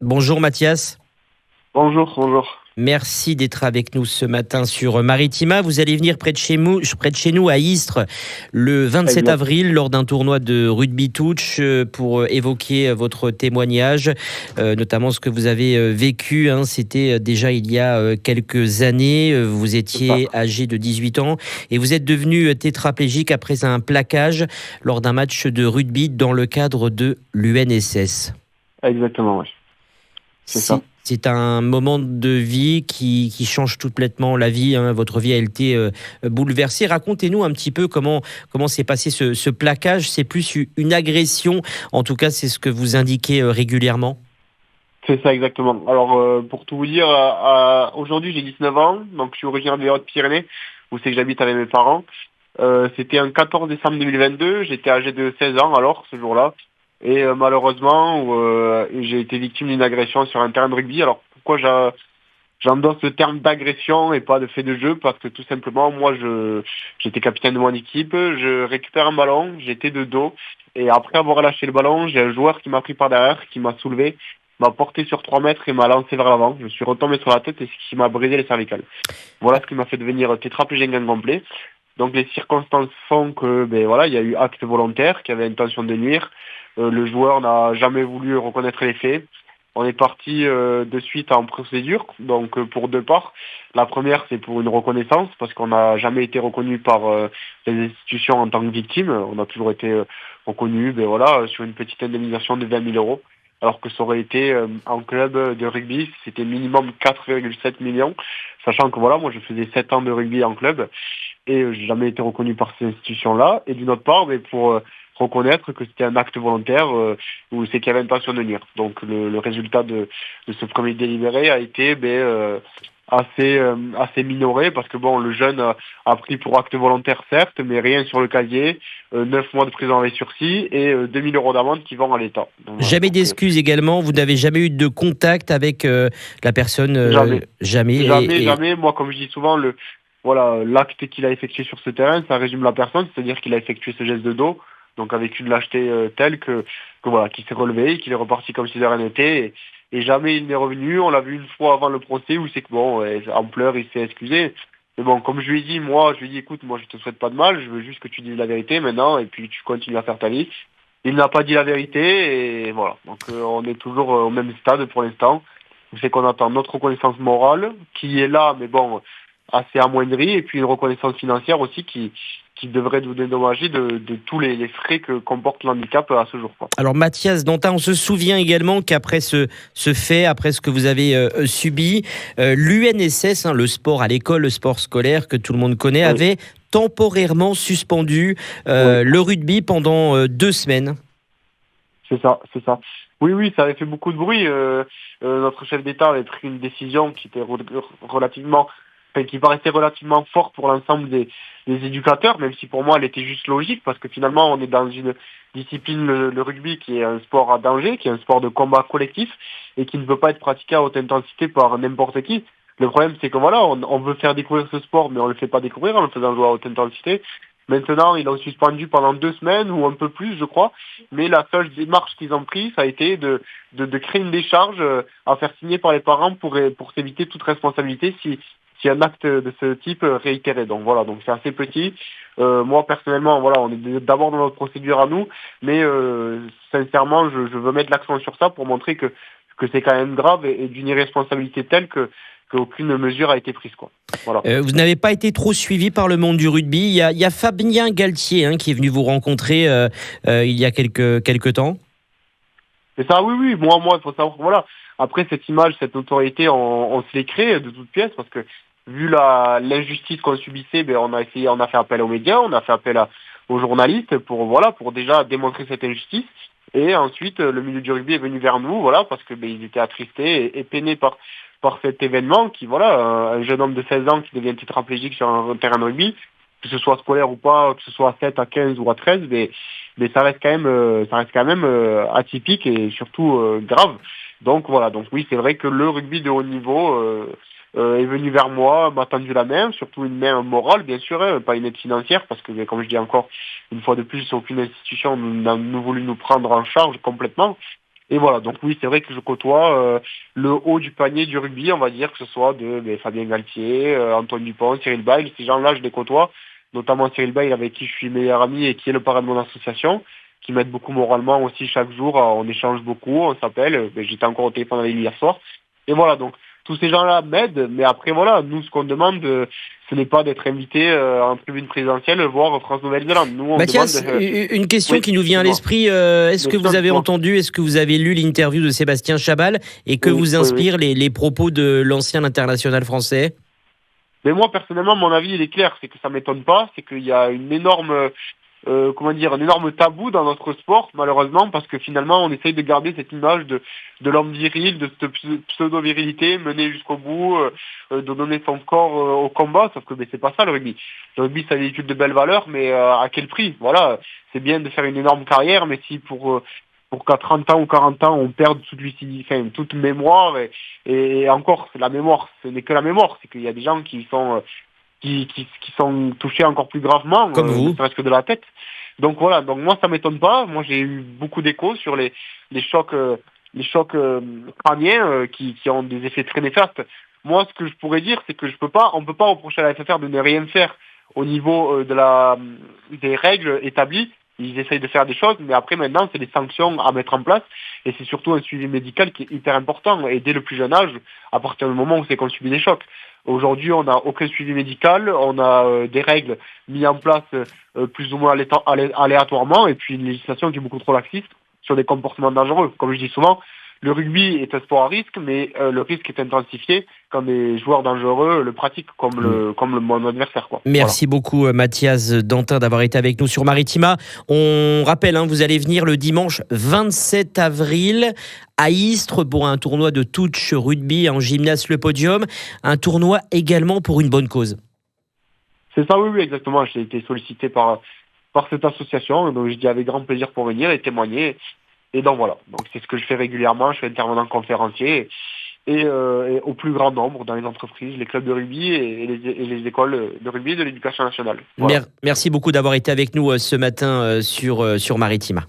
Bonjour Mathias, Bonjour, bonjour. merci d'être avec nous ce matin sur Maritima. Vous allez venir près de chez nous à Istres le 27 Exact. avril lors d'un tournoi de rugby touch pour évoquer votre témoignage, notamment ce que vous avez vécu. C'était déjà il y a quelques années. Vous C'est ça. étiez âgé de 18 ans et vous êtes devenu tétraplégique après un plaquage lors d'un match de rugby dans le cadre de l'UNSS. Exactement, oui. C'est ça. C'est un moment de vie qui change complètement la vie. Votre vie a été bouleversée. Racontez-nous un petit peu comment s'est passé ce plaquage. C'est plus une agression. En tout cas, c'est ce que vous indiquez régulièrement. C'est ça, exactement. Alors, pour tout vous dire, aujourd'hui, j'ai 19 ans, donc je suis originaire des Hautes-Pyrénées, où c'est que j'habite avec mes parents. C'était un 14 décembre 2022, j'étais âgé de 16 ans alors, ce jour-là. Et malheureusement, j'ai été victime d'une agression sur un terrain de rugby. Alors, pourquoi j'endosse le terme d'agression et pas de fait de jeu? Parce que tout simplement, moi, j'étais capitaine de mon équipe, je récupère un ballon, j'étais de dos, et après avoir lâché le ballon, j'ai un joueur qui m'a pris par derrière, qui m'a soulevé, m'a porté sur 3 mètres et m'a lancé vers l'avant. Je suis retombé sur la tête et ce qui m'a brisé les cervicales. Voilà ce qui m'a fait devenir tétraplégique incomplet. Donc les circonstances font que voilà, il y a eu acte volontaire qui avait intention de nuire. Le joueur n'a jamais voulu reconnaître les faits. On est parti de suite en procédure, donc pour deux parts. La première, c'est pour une reconnaissance, parce qu'on n'a jamais été reconnu par les institutions en tant que victime. On a toujours été reconnu voilà, sur une petite indemnisation de 20 000 euros, alors que ça aurait été en club de rugby, c'était minimum 4,7 millions, sachant que voilà, moi je faisais 7 ans de rugby en club, et j'ai jamais été reconnu par ces institutions-là. Et d'une autre part, pour reconnaître que c'était un acte volontaire où c'est qu'il y avait intention de nuire. Donc le résultat de ce premier délibéré a été assez minoré, parce que bon, le jeune a pris pour acte volontaire certes, mais rien sur le casier, 9 mois de prison avec sursis et 2 000 euros d'amende qui vont à l'État. Donc, voilà, Jamais d'excuses également. Vous n'avez jamais eu de contact avec la personne. jamais. Jamais. Jamais, jamais. Moi, comme je dis souvent, voilà, l'acte qu'il a effectué sur ce terrain, ça résume la personne, c'est-à-dire qu'il a effectué ce geste de dos, donc avec une lâcheté telle que voilà, qu'il s'est relevé, qu'il est reparti comme si de rien n'était, et jamais il n'est revenu. On l'a vu une fois avant le procès où c'est que bon, en pleurs, il s'est excusé. Mais bon, comme je lui ai dit, je lui ai dit, écoute, moi je te souhaite pas de mal, je veux juste que tu dises la vérité maintenant, et puis tu continues à faire ta vie. Il n'a pas dit la vérité, et voilà. Donc on est toujours au même stade pour l'instant. C'est qu'on attend notre reconnaissance morale, qui est là, mais bon, assez amoindrie, et puis une reconnaissance financière aussi qui devrait nous dédommager de tous les frais que comporte l'handicap à ce jour, quoi. Alors Mathias Dantin, on se souvient également qu'après ce fait, après ce que vous avez subi, l'UNSS, le sport à l'école, le sport scolaire que tout le monde connaît, Oui, avait temporairement suspendu oui, le rugby pendant 2 semaines. c'est ça, c'est ça. Oui, oui, ça avait fait beaucoup de bruit. Notre chef d'État avait pris une décision qui était relativement, enfin, qui paraissait relativement forte pour l'ensemble des éducateurs, même si pour moi elle était juste logique, parce que finalement on est dans une discipline, le rugby, qui est un sport à danger, qui est un sport de combat collectif, et qui ne peut pas être pratiqué à haute intensité par n'importe qui. Le problème, c'est que voilà, on veut faire découvrir ce sport, mais on le fait pas découvrir en le faisant jouer à haute intensité. Maintenant, ils l'ont suspendu pendant 2 semaines ou un peu plus, je crois. Mais la seule démarche qu'ils ont prise, ça a été de créer une décharge à faire signer par les parents pour s'éviter toute responsabilité si un acte de ce type réitéré. Donc voilà, donc c'est assez petit. Moi personnellement, voilà, on est d'abord dans notre procédure à nous, mais sincèrement, je veux mettre l'accent sur ça pour montrer que c'est quand même grave et d'une irresponsabilité telle qu'aucune mesure a été prise, quoi. Voilà. Vous n'avez pas été trop suivi par le monde du rugby. Il y a Fabien Galtier qui est venu vous rencontrer il y a quelques temps. C'est ça, oui, oui. Moi, il faut savoir que voilà. Après, cette image, cette notoriété, on se l'est créée de toutes pièces, parce que vu l'injustice qu'on subissait, on a fait appel aux médias, on a fait appel aux journalistes pour déjà démontrer cette injustice. Et ensuite, le milieu du rugby est venu vers nous, voilà, parce que ils étaient attristés et peinés par cet événement qui, voilà, un jeune homme de 16 ans qui devient tétraplégique sur un terrain de rugby, que ce soit scolaire ou pas, que ce soit à 7, à 15 ou à 13, mais ça reste quand même atypique et surtout grave. Donc voilà, donc oui, c'est vrai que le rugby de haut niveau est venu vers moi, m'a tendu la main, surtout une main morale, bien sûr, pas une aide financière, parce que comme je dis encore une fois de plus, aucune institution n'a voulu nous prendre en charge complètement. Et voilà, donc oui, c'est vrai que je côtoie le haut du panier du rugby, on va dire, que ce soit de Fabien Galtier, Antoine Dupont, Cyril Baille, ces gens-là, je les côtoie, notamment Cyril Baille avec qui je suis meilleur ami et qui est le parrain de mon association, qui m'aide beaucoup moralement aussi chaque jour, on échange beaucoup, on s'appelle, j'étais encore au téléphone avec lui hier soir. Et voilà, donc tous ces gens-là m'aident, mais après voilà, nous ce qu'on demande, ce n'est pas d'être invité en tribune présidentielle voir France-Nouvelle-Zélande. Nous on Mathias, demande... une question Oui, qui nous vient à dis-moi. l'esprit. Est-ce Bien que sûr, vous avez dis-moi. entendu, est-ce que vous avez lu l'interview de Sébastien Chabal et que Oui, vous oui, oui. inspirent les propos de l'ancien international français? Mais moi, personnellement, mon avis, il est clair, c'est que ça m'étonne pas, c'est qu'il y a une énorme, un énorme tabou dans notre sport, malheureusement, parce que finalement, on essaye de garder cette image de l'homme viril, de cette pseudo-virilité, menée jusqu'au bout, de donner son corps au combat, sauf que c'est pas ça le rugby. Le rugby, ça véhicule de belles valeurs, mais à quel prix? Voilà, c'est bien de faire une énorme carrière, mais si pour qu'à 30 ans ou 40 ans, on perde toute mémoire, et encore, c'est la mémoire, ce n'est que la mémoire, c'est qu'il y a des gens qui sont qui sont touchés encore plus gravement, Comme ne vous. serait-ce que de la tête. Donc voilà, donc moi ça m'étonne pas. Moi j'ai eu beaucoup d'échos sur les chocs, crâniens qui ont des effets très néfastes. Moi ce que je pourrais dire, c'est que on peut pas reprocher à la FFR de ne rien faire au niveau des règles établies. Ils essayent de faire des choses, mais après maintenant c'est des sanctions à mettre en place et c'est surtout un suivi médical qui est hyper important et dès le plus jeune âge, à partir du moment où c'est qu'on subit des chocs. Aujourd'hui, on n'a aucun suivi médical, on a des règles mises en place plus ou moins aléatoirement, et puis une législation qui est beaucoup trop laxiste sur des comportements dangereux. Comme je dis souvent, le rugby est un sport à risque, mais le risque est intensifié quand des joueurs dangereux le pratiquent, comme mon adversaire, quoi. Voilà. Merci beaucoup Mathias Dantin d'avoir été avec nous sur Maritima. On rappelle, vous allez venir le dimanche 27 avril à Istres pour un tournoi de touch rugby en gymnase Le Podium. Un tournoi également pour une bonne cause. C'est ça, oui, exactement. J'ai été sollicité par cette association, donc je dis avec grand plaisir pour venir et témoigner. Et donc voilà, donc c'est ce que je fais régulièrement, je fais intervenant conférencier et au plus grand nombre dans les entreprises, les clubs de rugby et les écoles de rugby de l'éducation nationale. Voilà. Merci beaucoup d'avoir été avec nous ce matin sur Maritima.